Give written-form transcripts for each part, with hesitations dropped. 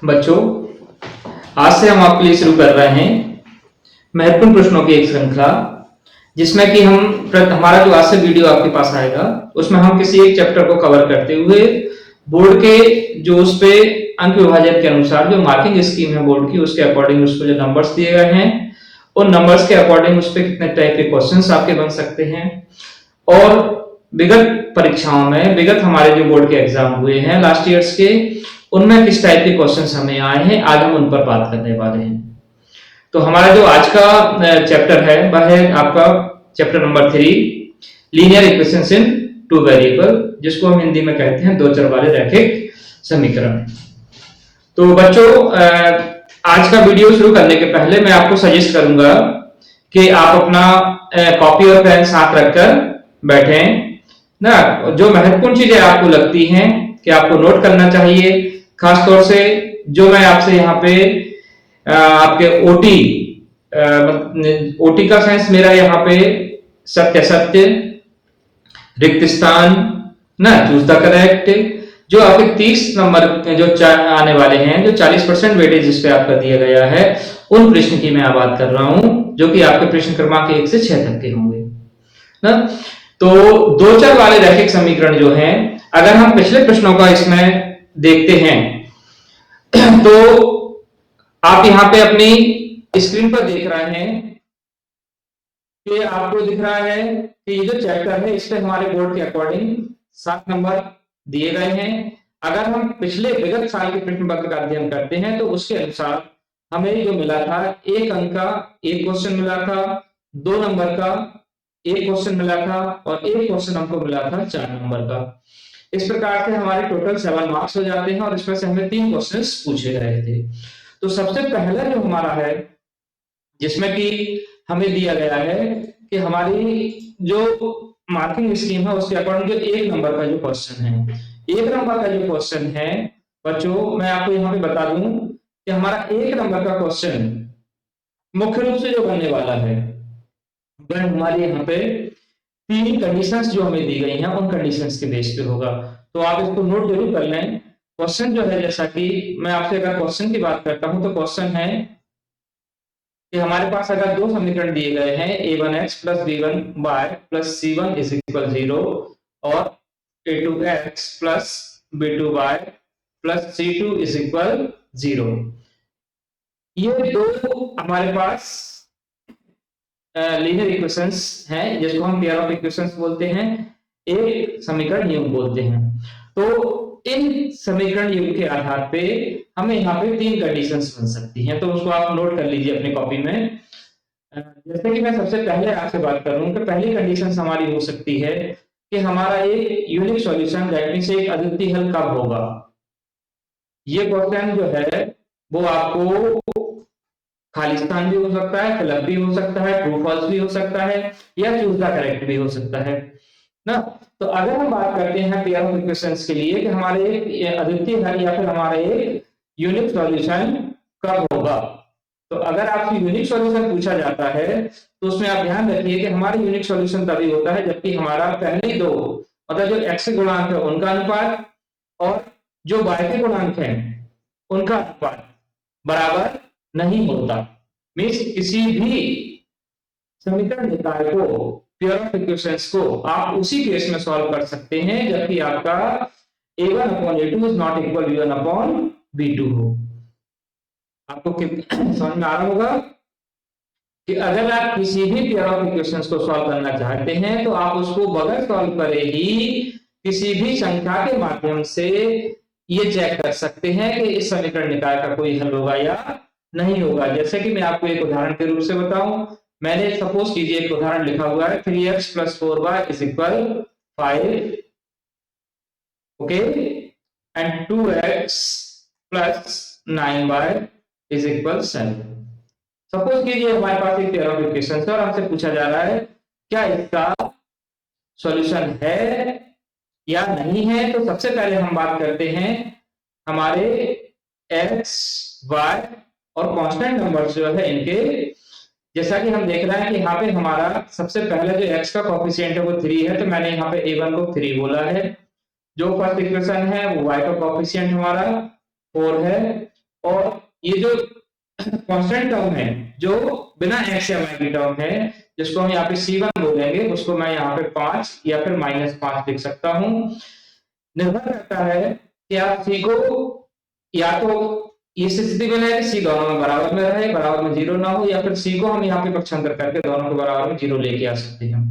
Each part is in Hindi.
बच्चों, आज से हम आपके लिए शुरू कर रहे हैं महत्वपूर्ण प्रश्नों की एक श्रृंखला, जिसमें कि हमारा जो आज से वीडियो आपके पास आएगा, उसमें हम किसी एक चैप्टर को कवर करते हुए बोर्ड के जो उस पे अंक विभाजन के अनुसार जो मार्किंग स्कीम है बोर्ड की, उसके अकॉर्डिंग उसको जो नंबर्स दिए गए हैं, उन नंबर्स के अकॉर्डिंग उस पे कितने टाइप के क्वेश्चंस आपके बन सकते हैं और विगत परीक्षाओं में, विगत हमारे जो बोर्ड के एग्जाम हुए हैं लास्ट ईयर्स के, उनमें किस टाइप के क्वेश्चंस हमें आए हैं, आज हम उन पर बात करने वाले हैं। तो हमारा जो आज का चैप्टर है वह है आपका चैप्टर नंबर 3, लीनियर इक्वेशंस इन टू वेरिएबल, जिसको हम हिंदी में कहते हैं दो चर वाले रैखिक समीकरण। तो बच्चों, आज का वीडियो शुरू करने के पहले मैं आपको सजेस्ट करूंगा कि आप अपना कॉपी और पेन साथ रखकर बैठें ना। जो महत्वपूर्ण चीजें आपको लगती हैं कि आपको नोट करना चाहिए, खासतौर से जो मैं आपसे यहाँ पे आपके ओटी का सेंस मेरा यहाँ पे सत्य सत्य, रिक्त स्थान ना, चूज द करेक्ट, जो आपके 30 नंबर जो आने वाले हैं, जो 40% वेटेज जिस पे आपका दिया गया है, उन प्रश्न की मैं बात कर रहा हूं, जो कि आपके प्रश्न क्रमांक 1 से 6 तक के होंगे ना। तो दो चर वाले रैखिक समीकरण जो हैं, अगर हम पिछले प्रश्नों का इसमें देखते हैं तो आप यहां पे अपनी स्क्रीन पर देख रहे हैं कि आपको दिख रहा है कि ये जो चैप्टर है, इस पे हमारे बोर्ड के अकॉर्डिंग 7 नंबर दिए गए हैं। अगर हम पिछले विगत साल के प्रश्न पत्र का अध्ययन करते हैं तो उसके अनुसार हमें जो मिला था, 1 अंक का एक क्वेश्चन मिला था, 2 नंबर का एक क्वेश्चन मिला था और एक क्वेश्चन हमको मिला था 4 नंबर का। इस प्रकार से हमारे टोटल 7 मार्क्स हो जाते हैं और इसमें से हमें 3 क्वेश्चंस पूछे गए थे। तो सबसे पहला जो हमारा है, जिसमें कि हमें दिया गया है कि हमारी जो मार्किंग स्कीम है उसके अकॉर्डिंग जो 1 नंबर का जो क्वेश्चन है, 1 नंबर का जो क्वेश्चन है बच्चों, मैं आपको यहाँ पे बता दूं कि हमारा 1 नंबर का क्वेश्चन मुख्य रूप से जो बनने वाला है वह हमारे यहाँ पे 3 कंडीशंस जो हमें दी गई हैं, उन कंडीशंस के बेस पे होगा। तो आप इसको नोट जरूर कर लें। क्वेश्चन जो है, जैसा कि मैं आपसे अगर क्वेश्चन की बात करता हूं तो क्वेश्चन है कि हमारे पास अगर 2 समीकरण दिए गए हैं, a1x plus b1y plus c1 is equal 0 और a2x plus b2y plus c2 is equal 0। ये दो हमारे पास लीनियर इक्वेशंस हैं, जिसको हम पेयर ऑफ इक्वेशंस बोलते हैं, एक समीकरण युग्म बोलते हैं। तो इन समीकरण युग्म के आधार पे हमें यहाँ पे 3 कंडीशंस बन सकती हैं, तो उसको आप नोट कर लीजिए अपनी कॉपी में। जैसे कि मैं सबसे पहले आपसे बात करूं कि पहली कंडीशन हमारी हो सकती है कि हमारा एक यूनिक सॉल्यूशन, दैट मींस एक अद्वितीय हल कब होगा। ये क्वेश्चन जो है वो आपको खालिस्तान भी हो सकता है, क्लब भी हो सकता है, ट्रू फॉल्स भी हो सकता है, या चूज द करेक्ट भी हो सकता है ना। तो अगर हम बात करते हैं पेयर ऑफ इक्वेशंस के लिए कि हमारे एक अद्वितीय हल या फिर हमारे एक यूनिक सॉल्यूशन कब होगा, तो अगर आपसे यूनिक सॉल्यूशन पूछा जाता है तो उसमें आप ध्यान रखिए कि हमारा यूनिक सॉल्यूशन तभी होता है जबकि हमारा पहले दो, मतलब जो x के गुणांक है उनका अनुपात और जो y के गुणांक हैं उनका अनुपात बराबर नहीं होता। मीन्स किसी भी समीकरण निकाय को, पेयर ऑफ इक्वेशंस को आप उसी केस में सॉल्व कर सकते हैं जबकि आपका a1/a2 is not equal b1/b2 हो। आपको समझ में आ रहा होगा कि अगर आप किसी भी पेयर ऑफ इक्वेशंस को सॉल्व करना चाहते हैं तो आप उसको बगैर सॉल्व करे ही किसी भी संख्या के माध्यम से ये चेक कर सकते हैं कि इस समीकरण निकाय का कोई हल होगा या नहीं होगा। जैसे कि मैं आपको एक उदाहरण के रूप से बताऊं, मैंने सपोज कीजिए एक उदाहरण लिखा हुआ है 3x plus 4y is equal 5, okay, and 2x plus 9y is equal 7। Suppose कीजिए हमारे पास एक पेयर ऑफ इक्वेशंस है और हमसे पूछा जा रहा है क्या इसका सॉल्यूशन है या नहीं है। तो सबसे पहले हम बात करते हैं हमारे x, y और कांस्टेंट नंबर्स जो है इनके। जैसा कि हम देख रहे हैं कि यहाँ पे हमारा सबसे पहले जो x का कोफिशिएंट है वो 3 है, तो मैंने यहाँ पे a1 को 3 बोला है। जो फर्स्ट इक्वेशन है वो y का कोफिशिएंट हमारा 4 है और ये जो कांस्टेंट टर्म है जो बिना एक्स या वाई की टर्म है, जिसको हम यहाँ पे C1 बोलेंगे, उसको मैं यहाँ पे 5 या फिर -5 लिख सकता हूँ। निर्भर करता है कि आप सी को या तो ये स्थिति में है कि सी दोनों में बराबर में रहे, बराबर में 0 ना हो, या फिर सी को हम यहाँ पे पक्षांतर करके दोनों के बराबर में 0 लेके आ सकते हैं।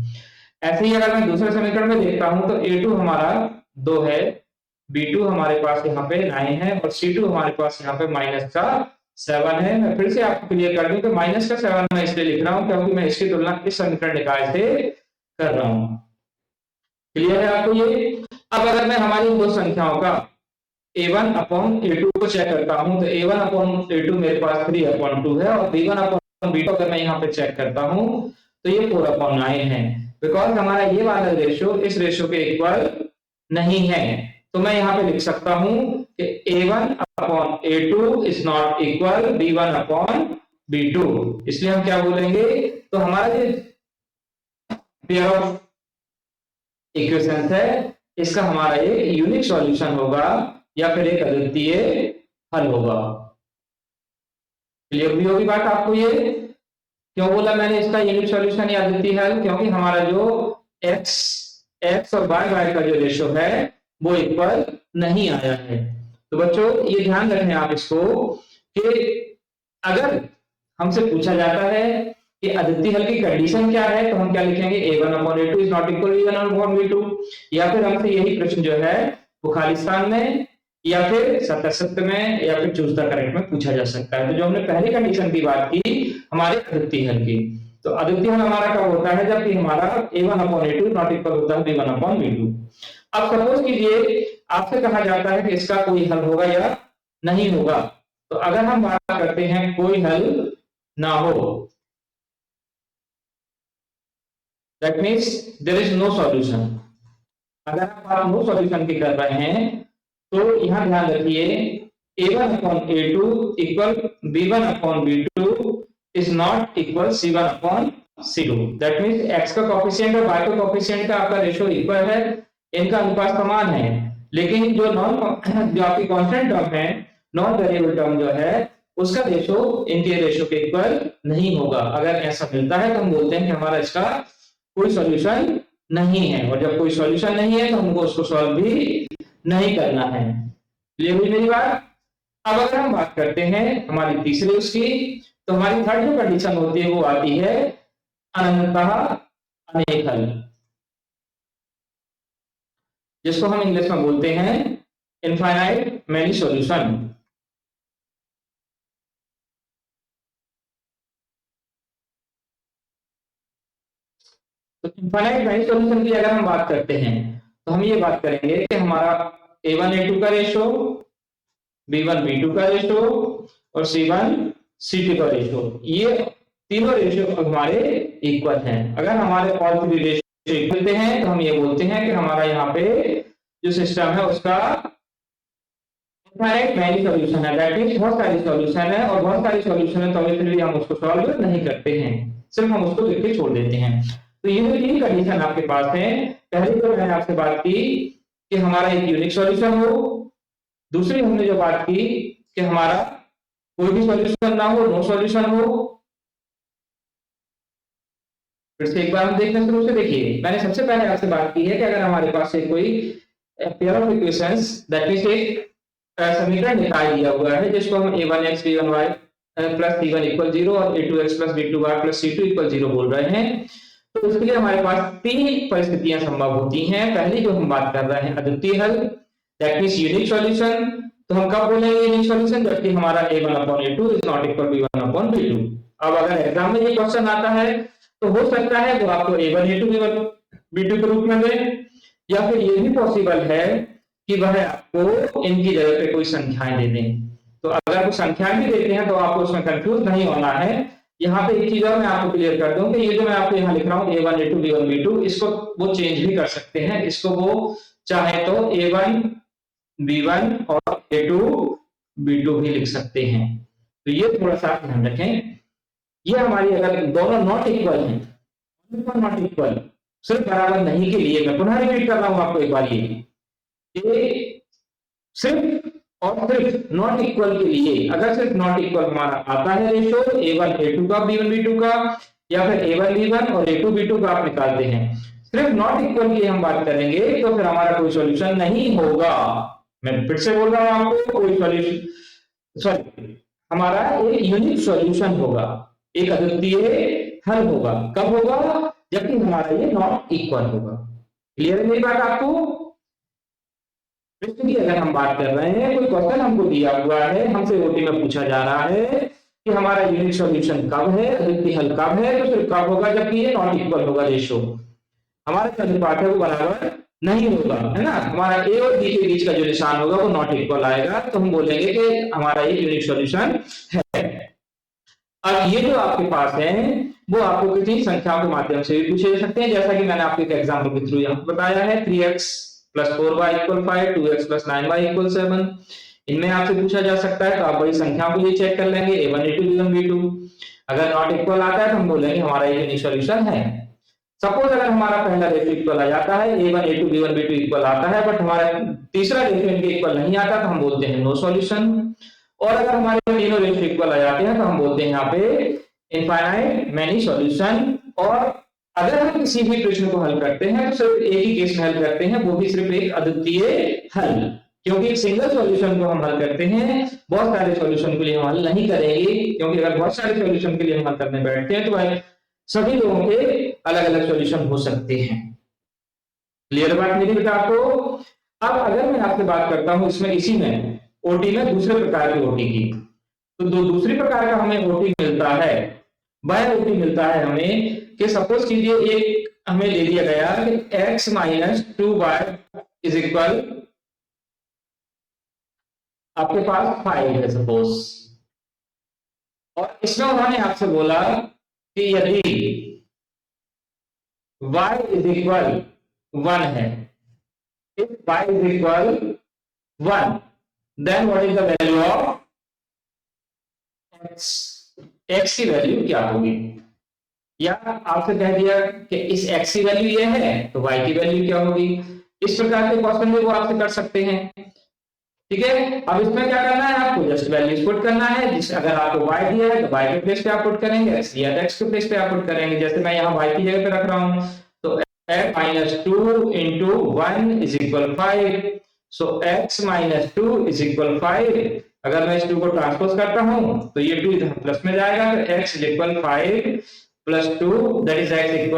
ऐसे ही अगर मैं दूसरे समीकरण में देखता हूं तो A2 हमारा 2 है, B2 हमारे पास यहाँ पे 9 है और C2 हमारे पास यहाँ पे -7 है। मैं फिर से आपको क्लियर कर दूं कि -7 मैं इसलिए लिख रहा हूं क्योंकि मैं इसकी तुलना इस समीकरण निकाय से कर रहा हूं। क्लियर है आपको ये? अब अगर मैं हमारी दो संख्याओं का A1 अपॉन A2 को चेक करता हूं तो A1 अपॉन A2 मेरे पास 3/2 है और B1 अपॉन B2 अगर मैं यहाँ पे चेक करता हूं तो ये 4/9 है, बिकॉज हमारा ये वाला रेशियो इस रेशियो के इक्वल नहीं है। तो मैं यहाँ पे लिख सकता हूं कि A1 upon A2 is not equal B1 upon B2। इसलिए हम क्या बोलेंगे, तो हमारा जो पेयर ऑफ इक्वेशंस है इसका हमारा एक यूनिक सॉल्यूशन होगा या फिर एक अद्वितीय हल होगा। क्लियर भी होगी बात आपको ये? क्यों बोला मैंने इसका यूनिक सॉल्यूशन या अद्वितीय हल? क्योंकि हमारा जो x और y का जो रेशियो है वो इक्वल नहीं आया है। तो बच्चों ये ध्यान रखें आप इसको कि अगर हमसे पूछा जाता है कि अद्वितीय हल की कंडीशन क्या है तो हम क्या लिखेंगे, A1 upon A2 is not equal B1 upon B2। या फिर हमसे यही प्रश्न जो है वो खालिस्तान में या फिर सत्य में या फिर चूज द करेक्ट में पूछा जा सकता है। तो जो हमने पहली कंडीशन की बात की हमारे अद्वितीय हल की, तो अद्वितीय हल हमारा कब होता है, जबकि हमारा A1 upon A2 not equal होता है B1 अपॉन B2। अब सपोज कीजिए आपसे कहा जाता है कि इसका कोई हल होगा या नहीं होगा। तो अगर हम बात करते हैं कोई हल ना हो, that means there is no solution. अगर आप नो सॉल्यूशन की कर रहे हैं तो यहां ध्यान रखिए A1 upon A2 equal B1 upon B2 is not equal C1 upon C2। That means x का कोफिशिएंट और y का कोफिशिएंट का आपका रेशियो इक्वल है, इनका अनुपात समान है, लेकिन जो आपकी कांस्टेंट टर्म है, नॉन वेरिएबल टर्म जो है उसका रेशियो इनके रेशियो के इक्वल नहीं होगा। अगर ऐसा मिलता है तो हम बोलते हैं कि हमारा इसका कोई सॉल्यूशन नहीं है, और जब कोई सॉल्यूशन नहीं है तो हमको उसको सॉल्व भी नहीं करना है। क्लियर हुई मेरी बात? अब अगर हम बात करते हैं हमारी तीसरी उसकी, तो हमारी थर्ड जो कंडीशन होती है वो आती है अनंतः अनेक हल, जिसको हम इंग्लिश में बोलते हैं इनफाइनाइट मैनी सॉल्यूशन। तो इनफाइनाइट मैनी सॉल्यूशन की अगर हम बात करते हैं तो हम ये बात करेंगे कि हमारा A1 A2 का रेशियो, B1 B2 का रेशियो और C1 C2 का रेशियो, ये तीनों रेशियो हमारे इक्वल हैं। अगर हमारे ऑल थ्री रेशियो इक्वल हैं तो हम ये बोलते हैं कि हमारा यहाँ पे जो सिस्टम है उसका इनफाइनाइट मैनी सॉल्यूशन है। दैट मींस बहुत सारी सॉल्यूशन है, और बहुत सारी सॉल्यूशन है तो इसलिए हम उसको सॉल्व नहीं करते हैं, सिर्फ हम उसको लिख के छोड़ देते हैं। तो ये जो तीन कंडीशन आपके पास है, पहली तो मैंने आपसे बात की कि हमारा एक यूनिक सॉल्यूशन हो, दूसरी हमने जो बात की कि हमारा कोई भी सॉल्यूशन ना हो, नो सॉल्यूशन हो। फिर से एक बार हम देखना शुरू से देखिए, मैंने सबसे पहले आपसे बात की है कि अगर हमारे पास एक कोई pair of equations, that means एक समीकरण निकाल दिया हुआ है जिसको हम A1x B1y plus C1 equal 0 और A2x plus B2y plus C2 equal 0 बोल रहे हैं, तो इसके लिए हमारे पास तीन परिस्थितियां संभव होती हैं। पहली जो हम बात कर रहे हैं अद्वितीय हल, दैट मींस यूनिक सॉल्यूशन। तो हम कब बोलेंगे यूनिक सॉल्यूशन, जबकि हमारा A1 upon A2 is not equal B1 upon B2। अब अगर एग्जाम में ये क्वेश्चन आता है तो हो सकता है वो आपको A1 A2 B1 B2 के रूप में दे, या फिर ये भी पॉसिबल है कि वह आपको इनकी जगह पे कोई संख्याएं दे दें। तो अगर वो संख्याएं भी देते हैं तो आपको उसमें कंफ्यूज नहीं होना है। यहाँ पे एक चीज और मैं आपको क्लियर कर दूं कि ये जो मैं आपको यहाँ लिख रहा हूँ A1 A2 B1 B2, इसको वो चेंज भी कर सकते हैं, इसको वो चाहे तो A1 B1 और A2 B2 भी लिख सकते हैं। तो ये थोड़ा सा ध्यान रखें। ये हमारी अगर दोनों नॉट इक्वल हैं, नॉट इक्वल सिर्फ बराबर नहीं के लिए मैं पुनः रिपीट कर रहा हूं आपको एक बार, ये सिर्फ और सिर्फ नॉट इक्वल के लिए, अगर सिर्फ नॉट इक्वल हमारा आता है रेशो A1 A2 का B1 B2 का, या फिर A1 B1 और A2 B2 का आप निकालते हैं, सिर्फ नॉट इक्वल की हम बात करेंगे तो फिर हमारा कोई सॉल्यूशन नहीं होगा। मैं फिर से बोल रहा हूं आपको, कोई सॉल्यूशन, सॉरी, हमारा एक यूनिक सॉल्यूशन होगा, एक अद्वितीय हल होगा। कब होगा? जबकि हमारा ये नॉट इक्वल होगा। क्लियर है मेरी बात आपको? प्रश्न की अगर हम बात कर रहे हैं, कोई क्वेश्चन हमको दिया हुआ है, हमसे ओटी में पूछा जा रहा है कि हमारा यूनिक सॉल्यूशन कब है, अद्वितीय हल कब है, तो सिर्फ कब होगा जबकि ये नॉट इक्वल होगा रेशो, हमारा जो अनुपात है वो बराबर नहीं होगा, है ना। हमारा ए और बी के बीच का जो निशान होगा वो नॉट इक्वल आएगा, तो हम बोलेंगे कि हमारा ये यूनिक सॉल्यूशन है। अब ये जो आपके पास है वो आपको किसी संख्याओं के माध्यम से भी पूछे जा सकते हैं, जैसा कि मैंने आपको एक एग्जांपल के थ्रू यहाँ बताया है। 3x + 4y = 5, 2x + 9y = 7, इनमें आपसे पूछा जा सकता है, तो आप वही संख्याओं को ये चेक कर लेंगे, A1 A2 B1 B2। अगर नॉट इक्वल आता है तो हम बोलेंगे हमारा ये यूनिक सॉल्यूशन है। सपोज अगर हमारा पहला रेशो इक्वल आ जाता है, A1 A2 B1 B2 equal आता है, बट हमारा तीसरा रेशो इनके इक्वल नहीं आता, तो हम बोलते हैं नो सॉल्यूशन। और अगर हमारे तीनों रेशो इक्वल आ जाते हैं तो हम बोलते हैं यहाँ पे इनफाइनाइट मैनी सॉल्यूशन। और अगर हम किसी भी प्रश्न को हल करते हैं तो सिर्फ एक ही केस में हल करते हैं, वो भी सिर्फ एक अद्वितीय हल, क्योंकि एक सिंगल सॉल्यूशन को हम हल करते हैं, बहुत सारे सॉल्यूशन के लिए हम हल नहीं करेंगे, क्योंकि अगर बहुत सारे सॉल्यूशन के लिए हम हल करने बैठते हैं तो सभी लोगों के अलग अलग सॉल्यूशन हो सकते हैं। क्लियर बात मेरी बेटा आपको? अब अगर मैं आपसे बात करता हूं इसमें, इसी में ओटी में दूसरे प्रकार की ओटी की, तो दूसरी प्रकार का हमें ओटी मिलता है, वह ओटी मिलता है हमें कि सपोज कीजिए एक हमें दे दिया गया कि x - 2y = आपके पास 5 है सपोज, और इसमें उन्होंने आपसे बोला कि यदि y = 1 है, if y = 1, then what is the value of x? x की वैल्यू क्या होगी? या आपसे कह दिया कि इस x की वैल्यू ये है तो y की वैल्यू क्या होगी? इस प्रकार के क्वेश्चन भी वो आपसे कर सकते हैं। ठीक है, अब इसमें क्या करना है, आपको जस्ट वैल्यूज पुट करना है। जिस अगर आपको y दिया है तो y के प्लेस पे आप पुट करेंगे, x दिया है x के प्लेस पे आप पुट करेंगे। जैसे मैं यहाँ y की जगह पे रख रहा हूँ, तो x - 2 × 1 = 5, सो x - 2 = 5। अगर मैं इस 2 को ट्रांसपोज करता हूं तो ये 2 इधर प्लस में जाएगा, तो x = 5 + 2 दैट इज x =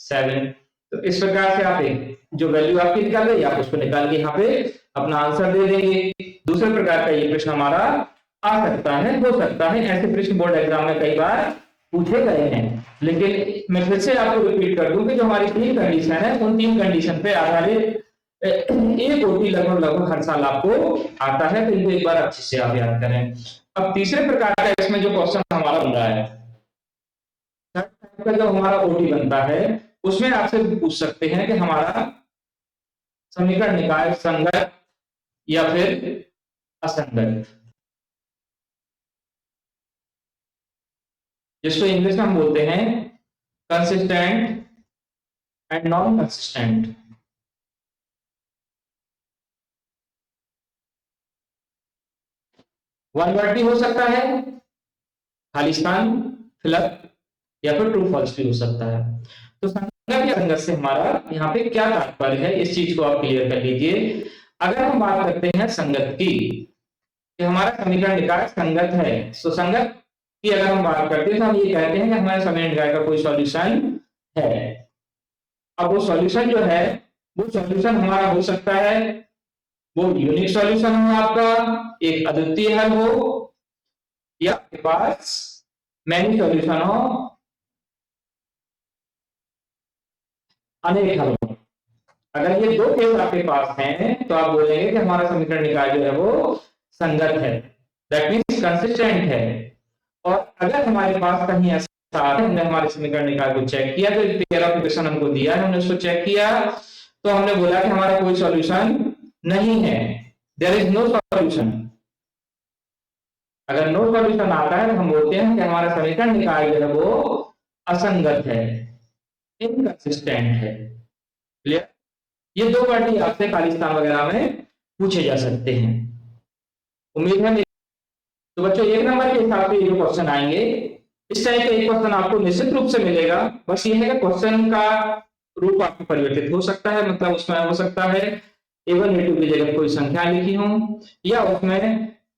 7। तो इस प्रकार से आप जो वैल्यू आपकी निकाल रही है आप उसको निकाल के यहाँ पे अपना आंसर दे देंगे। दूसरे प्रकार का ये प्रश्न हमारा आ सकता है, हो सकता है, ऐसे प्रश्न बोर्ड एग्जाम में कई बार पूछे गए हैं। लेकिन मैं फिर से आपको रिपीट कर दूं कि जो हमारी 3 कंडीशन है, उन 3 कंडीशन पे आधारित एक ओटी लगभग हर साल आपको आता है, तो इनको एक बार अच्छे से आप याद करें। अब तीसरे प्रकार का इसमें जो क्वेश्चन हमारा बन रहा है, थर्ड टाइप का जो हमारा ओटी बनता है, उसमें आपसे पूछ सकते हैं कि हमारा समीकरण निकाय संगत या फिर असंगत, जिसको इंग्लिश में हम बोलते हैं consistent and non consistent. One word भी हो सकता है, खाली स्थान फिलअप, या फिर ट्रू फॉल्स भी हो सकता है। तो संगत या असंगत से हमारा यहाँ पे क्या तात्पर्य है, इस चीज को आप क्लियर कर लीजिए। अगर हम बात करते हैं संगत की, कि हमारा समीकरण निकाय संगत है, तो संगत की अगर हम बात करते हैं तो हम ये कहते हैं कि हमारे समीकरण निकाय का कोई सॉल्यूशन है। अब वो सॉल्यूशन जो है, वो सॉल्यूशन हमारा हो सकता है वो यूनिक सॉल्यूशन हो, आपका एक अद्वितीय हल हो, या आपके पास मैनी सॉल्यूशन हो, अनेक हल हो। अगर ये 2 केस आपके पास हैं तो आप बोलेंगे कि हमारा समीकरण निकाय जो है वो संगत है, दैट मींस कंसिस्टेंट है। और अगर हमारे पास कहीं ऐसा हमने हमारे समीकरण निकाय को चेक किया, तो पेयर ऑफ इक्वेशन हमको दिया है, हमने उसको चेक किया, तो हमने बोला कि हमारा कोई सॉल्यूशन नहीं है, देयर इज नो सॉल्यूशन। अगर नो सॉल्यूशन आता है तो हम बोलते हैं कि हमारा समीकरण निकाय जो है वो असंगत है, इनकंसिस्टेंट है। क्लियर? ये 2 वर्ड ही आपसे खालिस्तान वगैरह में पूछे जा सकते हैं। उम्मीद है। तो बच्चों 1 नंबर के हिसाब से ये क्वेश्चन आएंगे। इस टाइप का एक क्वेश्चन आपको निश्चित रूप से मिलेगा। बस ये है कि क्वेश्चन का रूप आपको परिवर्तित हो सकता है, मतलब उसमें हो सकता है A1 A2 की जगह कोई संख्या लिखी हो, या उसमें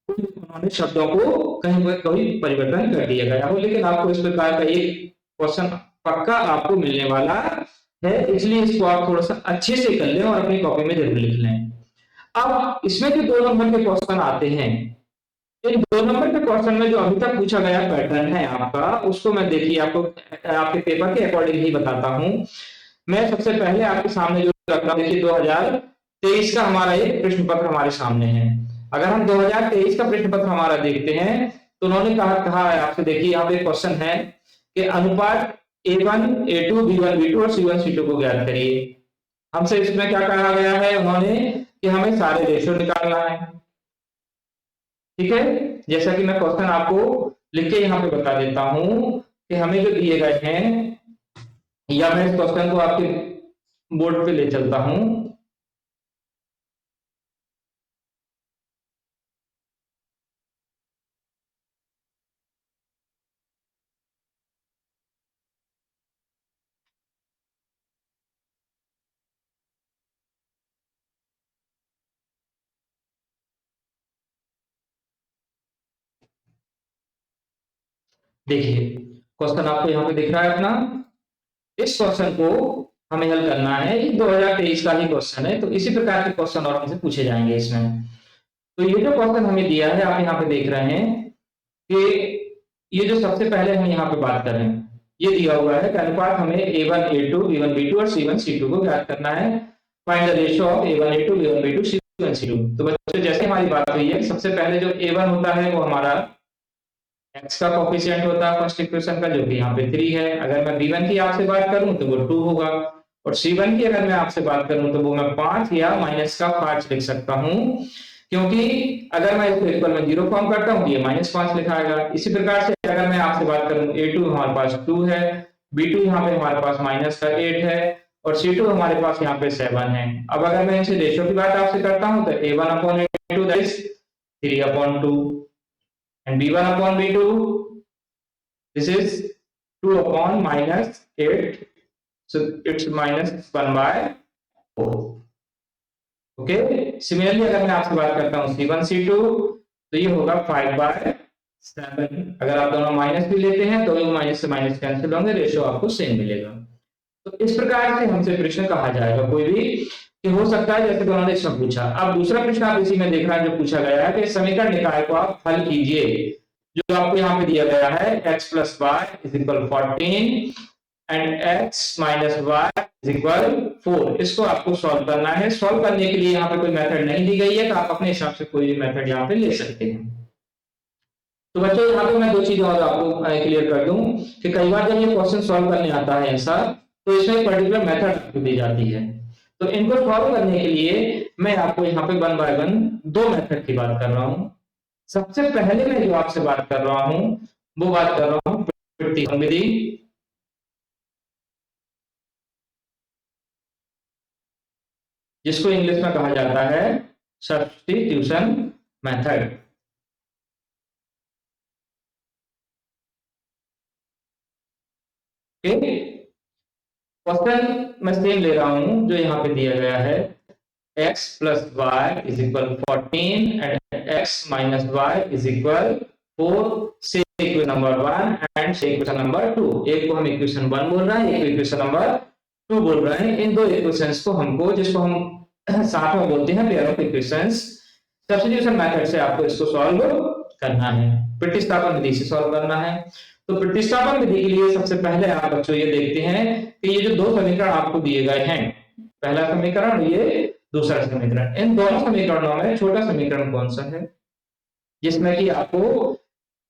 उन्होंने शब्दों को कहीं पर कोई परिवर्तन कर दिया गया हो, लेकिन आपको इस प्रकार का एक क्वेश्चन पक्का आपको मिलने वाला है। इसलिए इसको आप थोड़ा सा अच्छे से कर लें और अपनी कॉपी में जरूर लिख लें। अब इसमें जो 2 नंबर के क्वेश्चन आते हैं, इन 2 नंबर के क्वेश्चन में जो अभी तक पूछा गया पैटर्न है आपका, उसको मैं देखिए आपको आपके पेपर के अकॉर्डिंग ही बताता हूं। मैं सबसे पहले आपके सामने जो रख रहा हूं, देखिए 2023 का हमारा एक प्रश्न पत्र हमारे सामने है। अगर हम 2023 का प्रश्न पत्र हमारा देखते हैं तो उन्होंने कहा है आपसे, देखिए यहाँ पे क्वेश्चन है कि अनुपात A1 A2 B1 B2 और C1 C2 को ज्ञात करिए। हमसे इसमें क्या कहा गया है उन्होंने कि हमें सारे रेशियो निकालना है। ठीक है, जैसा कि मैं क्वेश्चन आपको लिख के यहाँ पे बता देता हूं कि हमें जो दिए गए हैं, या मैं इस क्वेश्चन को आपके बोर्ड पे ले चलता हूं। देखिए क्वेश्चन आपको यहाँ पे दिख रहा है अपना। इस क्वेश्चन को हमें हल करना है, ये 2023 का ही क्वेश्चन है, तो इसी प्रकार के क्वेश्चन और हमसे पूछे जाएंगे इसमें। तो ये जो क्वेश्चन हमें दिया है आप यहाँ पे देख रहे हैं कि ये जो सबसे पहले हम यहाँ पे बात कर रहे हैं, ये दिया हुआ है कि अनुपात हमें A1 A2 B1 B2 और C1 C2 को ज्ञात करना है। Find the ratio of A1 A2 B1 B2 C1 C2। तो बच्चों जैसे हमारी बात हुई है, सबसे पहले जो A1 होता है वो हमारा x का कोफिशिएंट होता है फर्स्ट इक्वेशन का, जो कि यहाँ पे 3 है। अगर मैं B1 की आपसे बात करूं तो वो 2 होगा, और C1 की अगर मैं आपसे बात करूं तो वो मैं 5 या माइनस का 5 लिख सकता हूं, क्योंकि अगर मैं इसको इक्वल में 0 फॉर्म करता हूं तो ये -5 लिखाएगा। इसी प्रकार से अगर मैं आपसे बात करूं A2 हमारे पास 2 है, B2 यहाँ पे हमारे पास -8 है, और C2 हमारे पास यहाँ पे 7 है। अब अगर मैं इनसे रेशियो की बात आपसे करता हूं तो A1 upon A2 that is 3/2, and B1 upon B2, this is 2 upon -8, so it's -1/4. Okay, similarly अगर मैं आपसे बात करता हूँ C1 C2 तो ये होगा 5/7। अगर आप दोनों माइनस भी लेते हैं तो माइनस से माइनस कैंसिल होंगे, रेशियो आपको सेम मिलेगा। तो इस प्रकार से हमसे प्रश्न कहा जाएगा कोई भी कि हो सकता है जैसे उन्होंने इसमें पूछा। अब दूसरा प्रश्न आप इसी में देख रहे हैं जो पूछा गया है कि समीकरण निकाय को आप हल कीजिए। जो आपको यहाँ पे दिया गया है x plus y is equal 14 and x minus y is equal 4, इसको आपको सॉल्व करना है। सॉल्व करने के लिए यहाँ पे कोई मेथड नहीं दी गई है, तो आप अपने हिसाब से कोई भी मेथड यहाँ पे ले सकते हैं। तो बच्चों यहाँ पे मैं 2 चीजें और आपको क्लियर कर दूं कि कई बार जब ये क्वेश्चन सॉल्व करने आता है ऐसा, तो इसमें एक पर्टिकुलर मेथड आपको दी जाती है। तो इनको सॉल्व करने के लिए मैं आपको यहाँ पे 1 बाय 1 2 मेथड की बात कर रहा हूँ। सबसे पहले मैं जो आपसे बात कर रहा हूं वो बात कर रहा हूं प्रतिगमन विधि, जिसको इंग्लिश में कहा जाता है सब्स्टिट्यूशन मेथड। क्वेश्चन मैं सेम ले रहा हूं जो यहाँ पे दिया गया है, x plus y is equal 14 and x minus y is equal 4 से इक्वेशन नंबर 1 एंड से इक्वेशन नंबर 2। एक को हम इक्वेशन 1 बोल रहे हैं, एक को इक्वेशन नंबर 2 बोल रहे हैं। इन दो इक्वेशंस को हमको, जिसको हम साथ में बोलते हैं pair of equations, substitution method से आपको इसको सॉल्व करना है, प्रतिस्थापन विधि से सॉल्व करना है। तो प्रतिस्थापन विधि के लिए सबसे पहले आप बच्चों ये देखते हैं कि ये जो 2 समीकरण आपको दिए गए हैं, पहला समीकरण ये दूसरा समीकरण, इन दोनों समीकरणों में छोटा समीकरण कौन सा है जिसमें कि आपको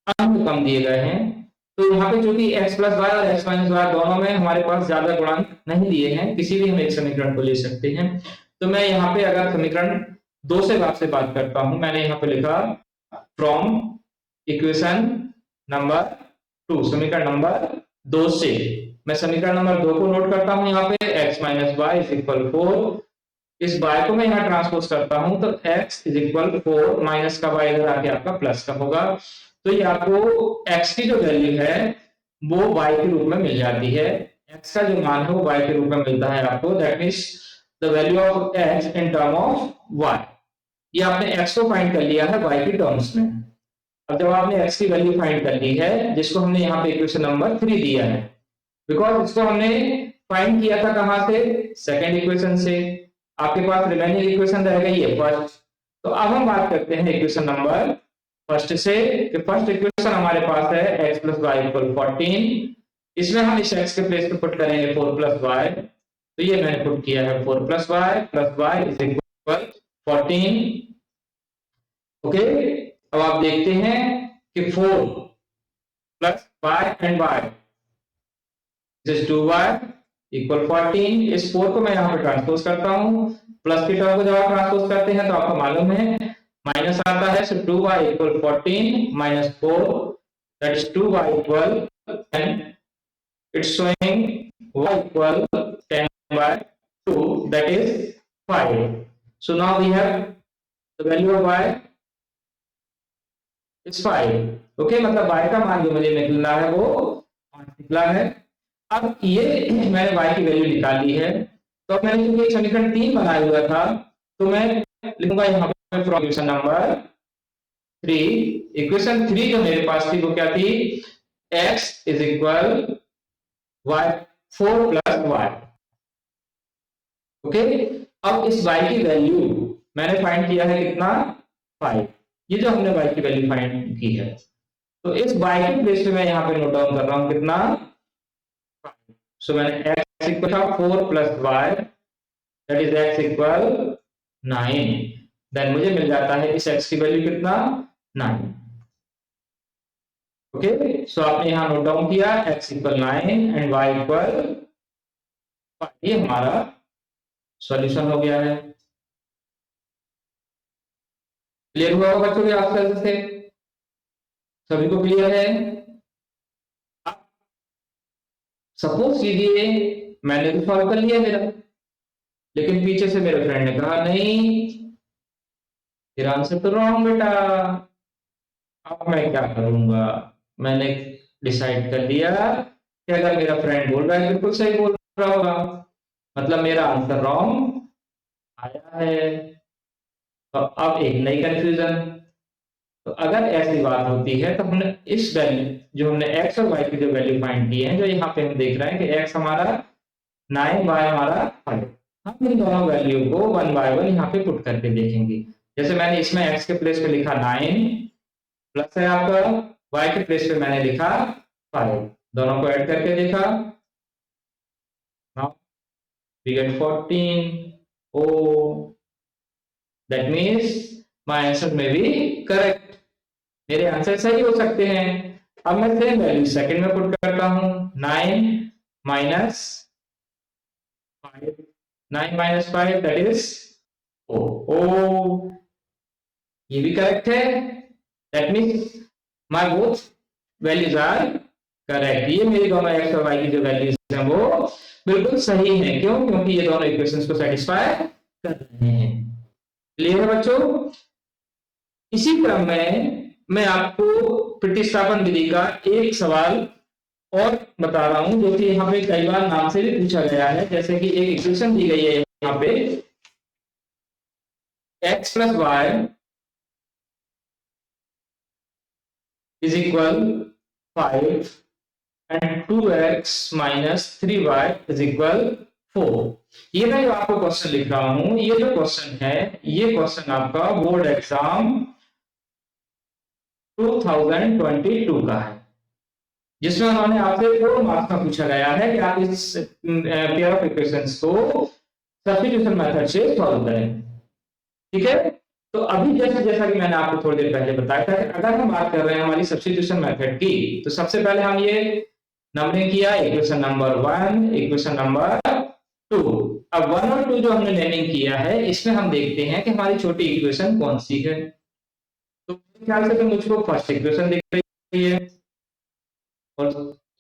अंक कम दिए गए हैं। तो यहाँ पे चूंकि x प्लस वाई और x माइनस वाई दोनों में हमारे पास ज्यादा गुणांक नहीं दिए हैं, किसी भी हम एक समीकरण को ले सकते हैं। तो मैं यहाँ पे अगर समीकरण 2 से आपसे बात करता हूं, मैंने यहाँ पे लिखा फ्रॉम इक्वेशन नंबर 2, समीकरण नंबर 2 से मैं समीकरण नंबर 2 को नोट करता हूं। यहाँ पे x minus y is equal 4 इस y को मैं यहाँ ट्रांसपोज करता हूँ तो x इज इक्वल 4 माइनस का y इधर आके आपका प्लस का होगा। तो ये आपको x की जो वैल्यू है वो y के रूप में मिल जाती है। x का जो मान है वो y के रूप में मिलता है आपको। That means the value of x in term of y। ये आपने x को फाइंड कर लिया है y की टर्म्स में। अब जब आपने x की वैल्यू फाइंड कर ली है, जिसको हमने यहाँ पे इक्वेशन नंबर 3 दिया है, बिकॉज इसको हमने फाइंड किया था कहां से, सेकंड इक्वेशन से। आपके पास रिमेनिंग इक्वेशन रह गई है फर्स्ट। तो अब हम बात करते हैं इक्वेशन नंबर फर्स्ट से। कि फर्स्ट इक्वेशन हमारे पास है x प्लस वाई इक्वल 14। इसमें हम इस x के प्लेस पे पुट करेंगे 4 प्लस वाई। तो ये मैंने पुट किया है 4 plus y is equal 14। Okay, अब आप देखते हैं कि 4 plus y and y this 2y equal 14। इस 4 को मैं यहाँ पे ट्रांसपोज करता हूँ। प्लस की टर्म को जब आप ट्रांसपोज करते हैं तो आपको मालूम है माइनस आता है। सो 2y equal 14 minus 4 that is 2y equal 10। It's showing y equal 10 by 2 that is 5. So now we have the value of y is 5. Okay, मतलब y का मान जो मुझे निकलना है वो 5 निकला है। अब ये मैंने y की वैल्यू निकाली है। तो मैंने क्योंकि समीकरण 3 बनाया हुआ था तो मैं लिखूंगा यहाँ पे फ्रॉम इक्वेशन नंबर 3। इक्वेशन 3 जो मेरे पास थी वो क्या थी, x is equal y 4 plus y। Okay, अब इस y की वैल्यू मैंने फाइंड किया है कितना, 5। ये जो हमने y की वैल्यू फाइंड की है, तो इस y के प्लेस पे मैं यहाँ पे नोट डाउन कर रहा हूँ कितना, सो मैंने x equal 4 plus y that is x equal 9। Then मुझे मिल जाता है इस x की वैल्यू कितना, 9। ओके, सो आपने यहाँ नोट डाउन किया x equal 9 and y equal 5। ये हमारा सॉल्यूशन हो गया है। क्लियर हुआ होगा बच्चों के आंसर से, सभी को क्लियर है। सपोज कीजिए मैंने तो सॉल्व कर लिया मेरा, लेकिन पीछे से मेरे फ्रेंड ने कहा नहीं तेरा आंसर तो रॉन्ग बेटा। अब मैं क्या करूंगा, मैंने डिसाइड कर लिया कि अगर मेरा फ्रेंड बोल रहा है बिल्कुल सही बोल रहा होगा, मतलब मेरा आंसर रॉन्ग आया है। तो अब एक नई कंफ्यूजन। तो अगर ऐसी बात होती है तो हमने इस वैल्यू जो हमने x और y की जो वैल्यू फाइंड की है, जो यहाँ पे हम देख रहे हैं कि x हमारा 9 y हमारा 5, हम इन दोनों वैल्यू को 1 by 1 यहाँ पे पुट करके देखेंगे। जैसे मैंने इसमें x के प्लेस पे लिखा 9 प्लस है आपका, y के प्लेस पे मैंने लिखा 5, दोनों को ऐड करके देखा, now we get 14। oh that means my answer may be correct। मेरे आंसर सही हो सकते हैं। अब मैं सेम वैल्यू सेकंड में पुट करता हूं, 9 माइनस 5, 9 माइनस 5 दैट इज ओ। ओ ये भी करेक्ट है। That means my both values are correct. ये मेरी दोनों एक्स और वाई की जो वैल्यूज हैं वो बिल्कुल सही है। क्यों? क्योंकि ये दोनों इक्वेशंस को सेटिस्फाई कर रहे हैं। क्लियर है बच्चों? इसी क्रम में मैं आपको प्रतिस्थापन विधि का एक सवाल और बता रहा हूं, जो कि यहाँ पे कई बार नाम से भी पूछा गया है। जैसे कि एक इक्वेशन दी गई है यहाँ पे, x plus y is equal 5 and 2x minus 3y is equal 4। ये मैं जो आपको क्वेश्चन लिख रहा हूं, ये जो क्वेश्चन है, ये क्वेश्चन आपका बोर्ड एग्जाम 2022 का है, जिसमें उन्होंने आपसे 4 मार्क्स का पूछा गया है कि आप इस पेयर ऑफ इक्वेशंस को सब्स्टिट्यूशन मेथड से सॉल्व करें। ठीक है, तो अभी जैसा कि मैंने आपको थोड़ी देर पहले बताया था कि अगर हम बात कर रहे हैं हमारी सब्स्टिट्यूशन मेथड की, तो सबसे पहले हम ये नंबरिंग किया इक्वेशन नंबर 1, इक्वेशन नंबर 2। अब 1 और 2 जो हमने नेमिंग किया है, इसमें हम देखते हैं कि हमारी छोटी इक्वेशन कौन सी है। तो मेरे ख्याल से तो मुझको फर्स्ट इक्वेशन दिख रही है, और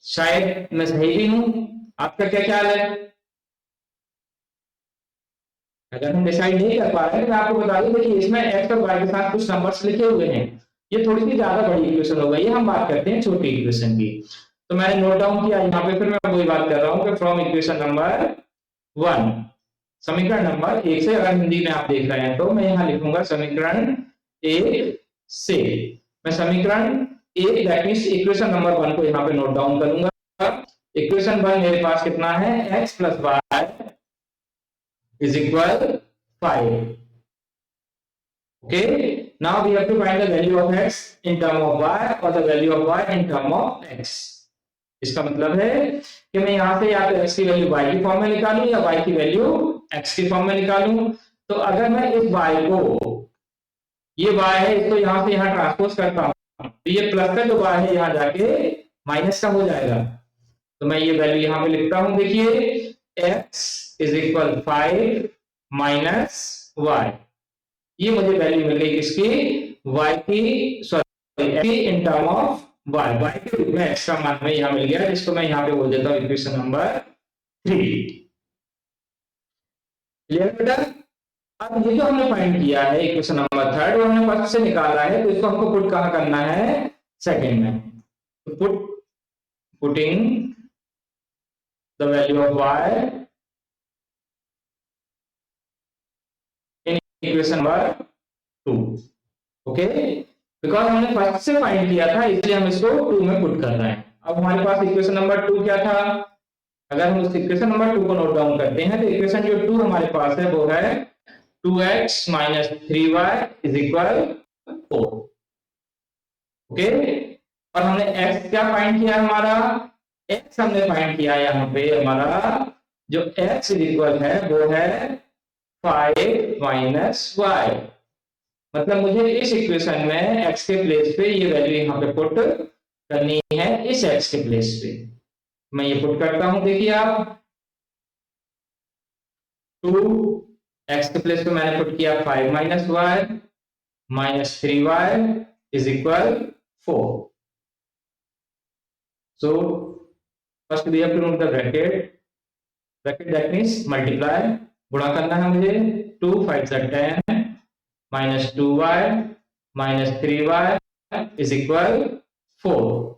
शायद मैं सही भी हूं। आपका क्या ख्याल है? अगर हम डिसाइड नहीं कर पा रहे हैं तो मैं आपको बता दूं, देखिए इसमें x और y के साथ कुछ नंबर्स लिखे हुए हैं, ये थोड़ी सी ज्यादा बड़ी इक्वेशन हो गई है, हम बात करते हैं छोटी इक्वेशन की। तो मैंने नोट डाउन किया यहाँ पे, फिर मैं वही बात कर रहा हूँ कि फ्रॉम इक्वेशन नंबर 1, समीकरण नंबर 1 से, अगर हिंदी में आप देख रहे हैं तो मैं यहाँ लिखूंगा समीकरण 1 से, मैं समीकरण 1 दैट मींस इक्वेशन नंबर 1 को यहाँ पे नोट डाउन करूंगा। इक्वेशन 1 मेरे पास कितना है, x plus y is equal 5. Okay, now we have to find the value of x in term of y or the value of y in term of x. इसका मतलब है कि मैं यहाँ से या तो x की वैल्यू y की फॉर्म में निकालूं या y की वैल्यू x की फॉर्म में निकालूं। तो अगर मैं इस y को, ये y है, इसको यहाँ से यहाँ ट्रांसपोज करता हूँ तो ये प्लस का जो y है यहाँ जाके माइनस का हो जाएगा। तो मैं ये वैल्यू यहाँ पे लिखता हूँ, देखिए x is equal 5 minus y, ये मुझे वैल्यू मिल गई किसकी, y की, sorry in term of y के रूप में x का मान में यहाँ मिल गया, जिसको मैं यहाँ पे बोल देता हूँ इक्वेशन नंबर 3। क्लियर बेटा? अब ये जो हमने फाइंड किया है इक्वेशन नंबर 3, वो हमने फर्स्ट से निकाला है, तो इसको हमको पुट कहाँ करना है, सेकंड में। तो putting the value of y in equation number 2, okay, because हमने फर्स्ट से फाइंड किया था इसलिए हम इसको 2 में पुट कर रहे हैं। अब हमारे पास इक्वेशन नंबर 2 क्या था, अगर हम उस इक्वेशन नंबर 2 को नोट डाउन करते हैं तो इक्वेशन जो 2 हमारे पास है वो है 2x minus 3y is equal 4, okay. और हमने x क्या फाइंड किया, हमारा x हमने फाइंड किया है यहाँ पे, हमारा जो x इज इक्वल है वो है 5 माइनस वाई, मतलब मुझे इस इक्वेशन में x के प्लेस पे ये वैल्यू यहाँ पे पुट करनी है, इस x के प्लेस पे मैं ये पुट करता हूं। देखिए आप 2x के प्लेस पे मैंने पुट किया 5 minus y minus 3y is equal 4। So first we have to note the bracket that means multiply, गुणा करना है मुझे, 2 5 10 minus 2y minus 3y is equal 4.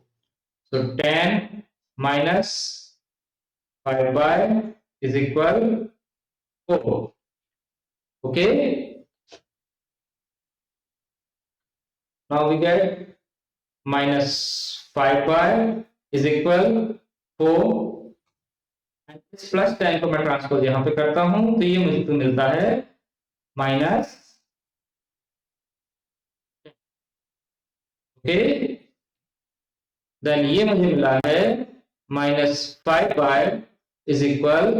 So 10 minus 5y is equal 4. Okay. Now we get minus 5y is equal 4, इस प्लस 10 को मैं ट्रांसपोज यहाँ पे करता हूं तो ये मुझे मिलता है माइनस, ओके, देन ये मुझे मिला है minus 5y is equal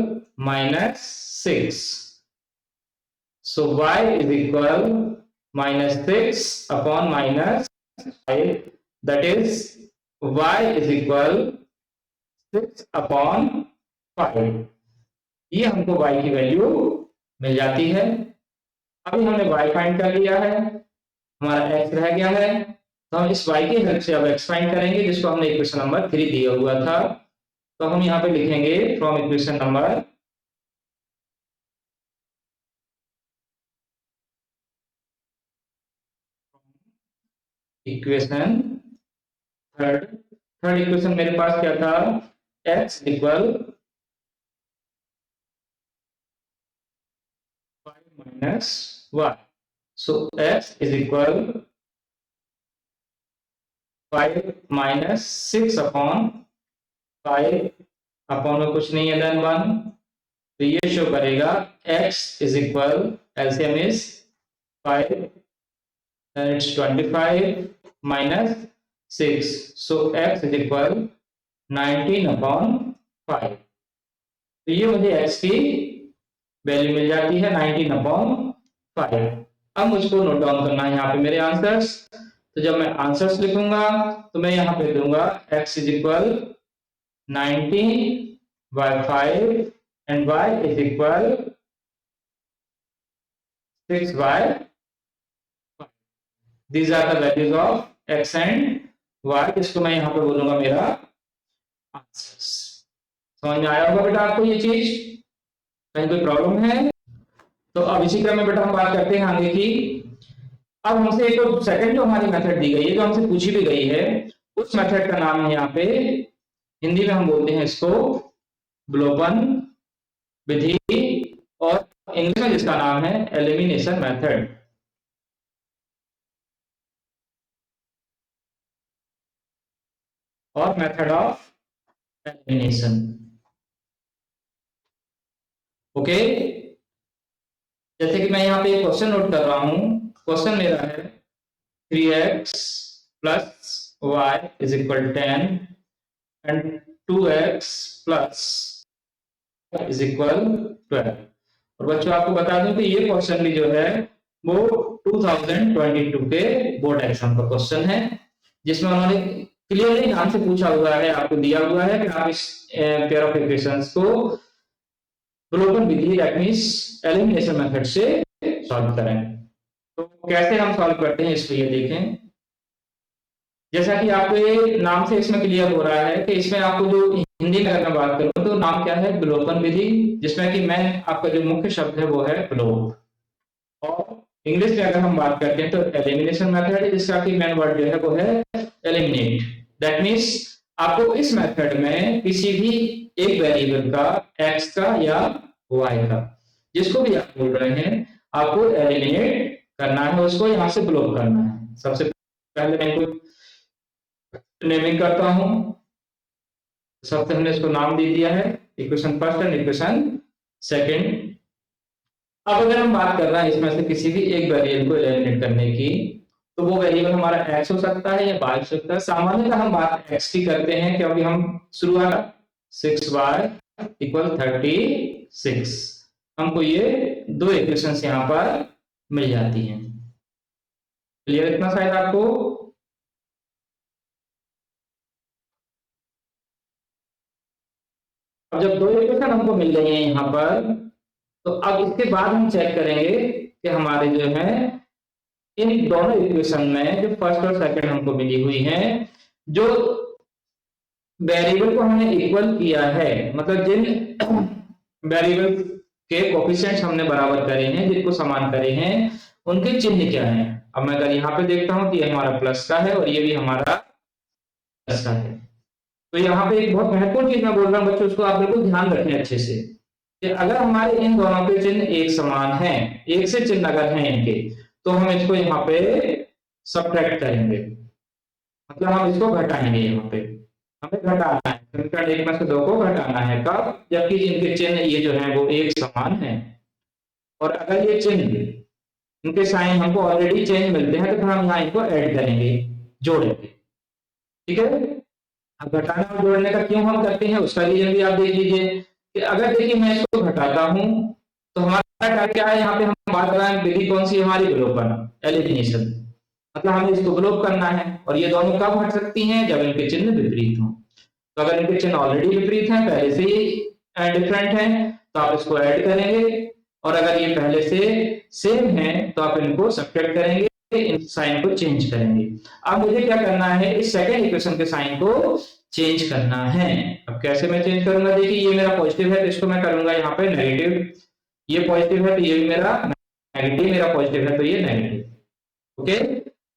minus 6। So y is equal minus 6 upon minus 5, that is y is equal 6 upon 5, ये हमको y की वैल्यू मिल जाती है। अभी हमने y फाइंड कर लिया है, हमारा x रह गया है, तो हम इस y की हेल्प से अब x फाइंड करेंगे, जिसको हमने इक्वेशन नंबर 3 दिया हुआ था। तो हम यहाँ पे लिखेंगे from equation number third equation मेरे पास क्या था, x equal 5 minus y, so x is equal 5 minus 6 upon 5 upon में कुछ नहीं है देन 1, तो ये शो करेगा x is equal, LCM is 5 then it's 25 minus 6, so x is equal 19 upon 5, तो ये मुझे x की वैल्यू मिल जाती है 19 अपॉन 5। अब मुझको नोट डाउन करना है यहाँ पे मेरे आंसर्स, तो जब मैं आंसर्स लिखूंगा तो मैं यहाँ पे दूंगा x is equal 19 by 5 and y is equal 6 by 5. These are the values of x and y, जिसको मैं यहाँ पे बोलूंगा मेरा आंसर्स। समझ में आया होगा बेटा आपको ये चीज, कहीं कोई प्रॉब्लम है? तो अब इसी क्रम में बेटा हम बात करते हैं आगे की। अब हमसे एक सेकंड जो हमारी मेथड दी गई है, जो हमसे पूछी भी गई है, उस मेथड का नाम है यहाँ पे, हिंदी में हम बोलते हैं इसको विलोपन विधि, और इंग्लिश में जिसका नाम है एलिमिनेशन मेथड। और मेथड ऑफ एलिमिनेशन। ओके, जैसे कि मैं यहाँ पे क्वेश्चन नोट कर रहा हूं। क्वेश्चन मेरा है 3x plus y is equal 10 and 2x plus is equal 12। और बच्चों आपको बता दूं कि ये क्वेश्चन भी जो है वो 2022 के बोर्ड एग्जाम का क्वेश्चन है, जिसमें उन्होंने क्लियरली नाम से पूछा हुआ है, आपको दिया हुआ है कि आप इस पेयर ऑफ इक्वेशंस को विलोपन विधि दैट मींस एलिमिनेशन मेथड से सॉल्व करें। तो कैसे हम सॉल्व करते हैं इसको ये देखें। जैसा कि आपको ये नाम से इसमें क्लियर हो रहा है कि इसमें आपको जो हिंदी में अगर मैं बात करूं तो नाम क्या है, विलोपन विधि, जिसमें कि मैं आपका जो मुख्य शब्द है वो है विलोप। और इंग्लिश में अगर हम बात करते हैं तो एलिमिनेशन मेथड है, जिसका कि मेन वर्ड जो है वो है एलिमिनेट। दैट मींस आपको इस मेथड में किसी भी एक वेरिएबल का, एक्स का या वाई का, जिसको भी आप बोल रहे हैं, आपको एलिमिनेट करना है, उसको यहां से ब्लॉक करना है। सबसे पहले मैं इनको नेमिंग करता हूं। सबसे हमने इसको नाम दे दिया है equation first and equation second. अब अगर हम बात कर रहे हैं इसमें से किसी भी एक वेरिएबल को एलिमिनेट करने की, तो वो वेरिएबल हमारा x हो सकता है या y हो सकता है। सामान्यतः हम बात x की करते हैं क्योंकि हम शुरुआत 6y इक्वल 36, हमको ये दो इक्वेशंस यहाँ पर मिल जाती हैं। क्लियर इतना शायद आपको? अब जब दो इक्वेशन हमको मिल रही है यहाँ पर, तो अब इसके बाद हम चेक करेंगे कि हमारे जो है इन दोनों इक्वेशन में जो फर्स्ट और सेकंड हमको मिली हुई है, जो वेरिएबल को हमने इक्वल किया है, मतलब जिन वेरिएबल के कोफिशिएंट्स हमने बराबर करे हैं, जिनको समान करे हैं, उनके चिन्ह क्या है। अब मैं अगर यहाँ पे देखता हूं तो ये हमारा प्लस का है और ये भी हमारा प्लस का है। तो यहाँ पे एक बहुत महत्वपूर्ण चीज मैं बोल रहा हूँ बच्चों, उसको आप बिल्कुल ध्यान रखें अच्छे से, कि अगर हमारे इन दोनों के चिन्ह एक समान हैं, एक से चिन्ह अगर हैं इनके, तो हम इसको यहाँ पे सब्ट्रैक्ट करेंगे, मतलब हम इसको घटाएंगे। यहाँ पे हमें घटाना है, समीकरण एक में से दो को घटाना है। कब? जबकि इनके चिन्ह ये जो है वो एक समान है। और अगर ये चिन्ह, इनके साइन हमको ऑलरेडी चेंज मिलते हैं, तो फिर हम यहाँ इनको ऐड करेंगे, जोड़ेंगे। ठीक है? अब घटाना और जोड़ने का क्यों हम करते हैं उसका रीजन भी आप देख लीजिए, कि अगर देखिए मैं इसको घटाता हूं तो हमारा क्या है, यहाँ पे हम बात कर रहे हैं विधि कौन सी हमारी, विलोपन, एलिमिनेशन। मतलब हमें इसको विलोप करना है, और ये दोनों कब घट सकती हैं, जब इनके चिन्ह विपरीत हों। तो अगर इनके चिन्ह ऑलरेडी विपरीत हैं, पहले से ही डिफरेंट हैं, तो आप इसको ऐड करेंगे, और अगर ये पहले से सेम है तो आप इनको सब्ट्रैक्ट करेंगे, इन साइन को चेंज करेंगे। अब मुझे क्या करना है, इस सेकंड इक्वेशन के साइन को चेंज करना है। अब कैसे मैं चेंज करूंगा, देखिए ये मेरा पॉजिटिव है तो इसको मैं करूंगा यहाँ पे नेगेटिव, ये पॉजिटिव है तो ये भी मेरा नेगेटिव, मेरा पॉजिटिव है तो ये नेगेटिव। ओके,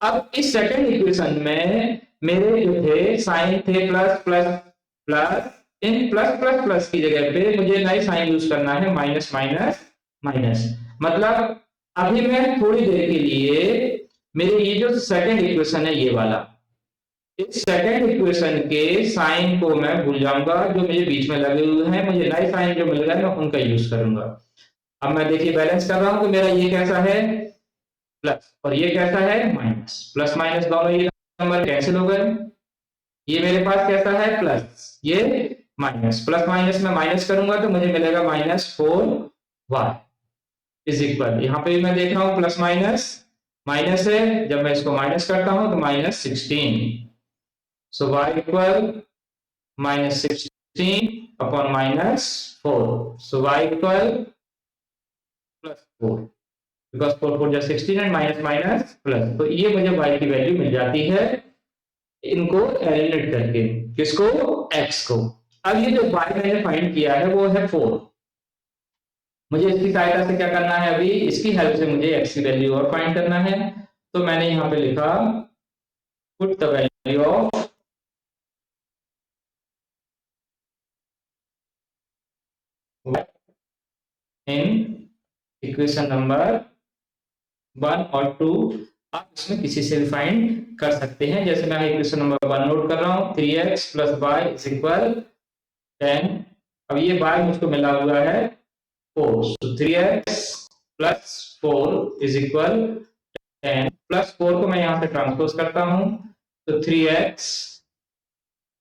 अब इस सेकंड इक्वेशन में मेरे जो थे साइन थे plus plus plus, in plus plus plus की जगह पे मुझे नई साइन यूज करना है माइनस माइनस माइनस। मतलब अभी मैं थोड़ी देर के लिए मेरे ये जो सेकंड इक्वेशन है ये वाला, इस सेकंड इक्वेशन के साइन को मैं भूल जाऊंगा, जो मुझे बीच में लगे हुए हैं, मुझे नए साइन जो मिल रहा है मैं उनका यूज करूंगा। अब मैं देखिए बैलेंस कर रहा हूं तो मेरा ये कैसा है, प्लस, और ये कैसा है, माइनस। प्लस माइनस दोनों ये नंबर कैंसिल हो गए, ये मेरे पास कैसा है, प्लस, ये माइनस। प्लस माइनस में माइनस करूंगा तो मुझे मिलेगा -4y इज इक्वल, यहाँ पे मैं देख रहा हूँ प्लस माइनस माइनस है, जब मैं इसको माइनस करता हूं तो -16, so y equal -16 upon -4, so y equal +4, because 4 4 जा 16 एंड माइनस माइनस प्लस, तो ये मुझे y की वैल्यू मिल जाती है इनको एलिमिनेट करके। किसको? x को। अब ये जो y मैंने फाइंड किया है वो है 4, मुझे इसकी सहायता से क्या करना है, अभी इसकी हेल्प से मुझे x की वैल्यू और फाइंड करना है। तो मैंने यहाँ पे लिखा put the value of in equation number 1 और 2। आप इसमें किसी से भी फाइंड कर सकते हैं। जैसे मैं इक्वेशन नंबर 1 नोट कर रहा हूँ, 3x plus y is equal 10। अब ये y मुझको मिला हुआ है 4, so 3x plus 4 is equal 10, plus 4 को मैं यहाँ से ट्रांसपोज करता हूँ, तो 3x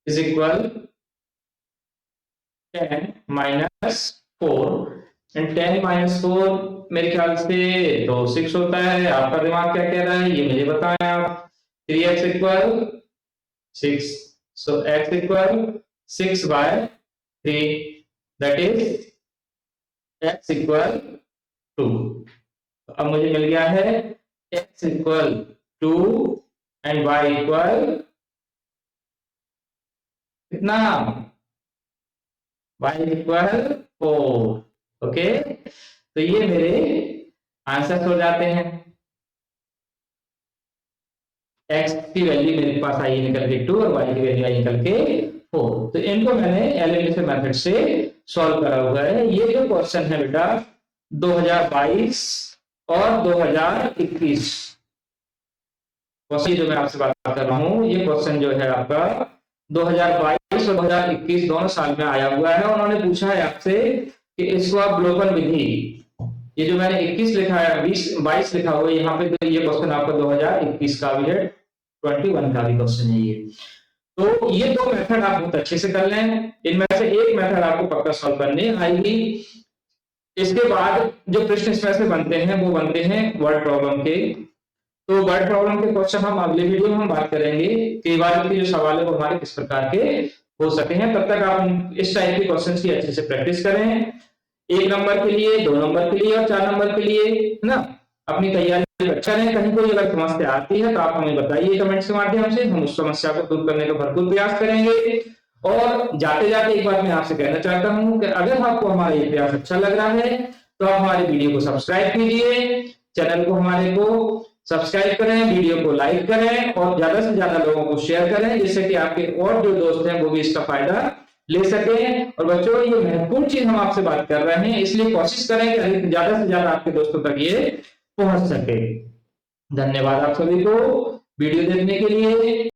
is equal 10 minus 4, and 10 minus 4 मेरे ख्याल से तो 6 होता है। आपका दिमाग क्या कह रहा है ये मुझे बताएं आप। 3x equal 6, so x equal 6 by 3, that is x equal 2। अब मुझे मिल गया है x equal 2 and y equal कितना, y इक्वल 4। ओके, तो ये मेरे आंसर हो जाते हैं। x की वैल्यू मेरे पास आई निकल के 2 और y की वैल्यू आई निकल के 4। तो इनको मैंने एलिमिनेशन मेथड से सॉल्व करा हुआ है। ये जो क्वेश्चन है बेटा 2022 और 2021 क्वेश्चन जो मैं आपसे बात कर रहा हूँ, ये क्वेश्चन जो है आपका 2022 और 2021 दोनों साल में आया हुआ है। उन्होंने पूछा है आपसे कि इसको आप अवलोकन विधि, ये जो मैंने 21 लिखा है 22 लिखा हुआ है यहाँ पे, तो ये क्वेश्चन आपका 2021 का भी है, 21 का भी क्वेश्चन है ये। तो ये दो मेथड आप बहुत अच्छे से कर लें, इनमें से एक मेथड आपको पक्का सॉल्व करने आएगी। इसके बाद जो प्रश्न इसमें से बनते हैं वो बनते हैं वर्ड प्रॉब्लम के। तो वर्ड प्रॉब्लम के क्वेश्चन हम अगले वीडियो में हम बात करेंगे कि वर्ड के जो सवाल है वो हमारे किस प्रकार के हो सकते हैं। तब तक आप इस टाइप के क्वेश्चन की अच्छे से प्रैक्टिस करें, 1 नंबर के लिए, 2 नंबर के लिए और 4 नंबर के लिए, है ना। अपनी तैयारी अच्छा रहे। कहीं कोई अगर समस्या आती है तो आप हमें बताइए कमेंट्स के माध्यम से, हम उस समस्या को दूर करने का भरपूर प्रयास करेंगे। और जाते जाते एक बात मैं आपसे कहना चाहता हूं कि अगर आपको हमारा ये प्रयास अच्छा लग रहा है तो आप हमारे वीडियो को सब्सक्राइब कीजिए, चैनल को हमारे को सब्सक्राइब करें, वीडियो को लाइक करें और ज्यादा से ज्यादा लोगों को शेयर करें, जिससे कि आपके और जो दोस्त हैं वो भी इसका फायदा ले सके। और बच्चों ये महत्वपूर्ण चीज हम आपसे बात कर रहे हैं, इसलिए कोशिश करें कि ज्यादा से ज्यादा आपके दोस्तों तक ये पहुंच सके। धन्यवाद आप सभी को वीडियो देखने के लिए।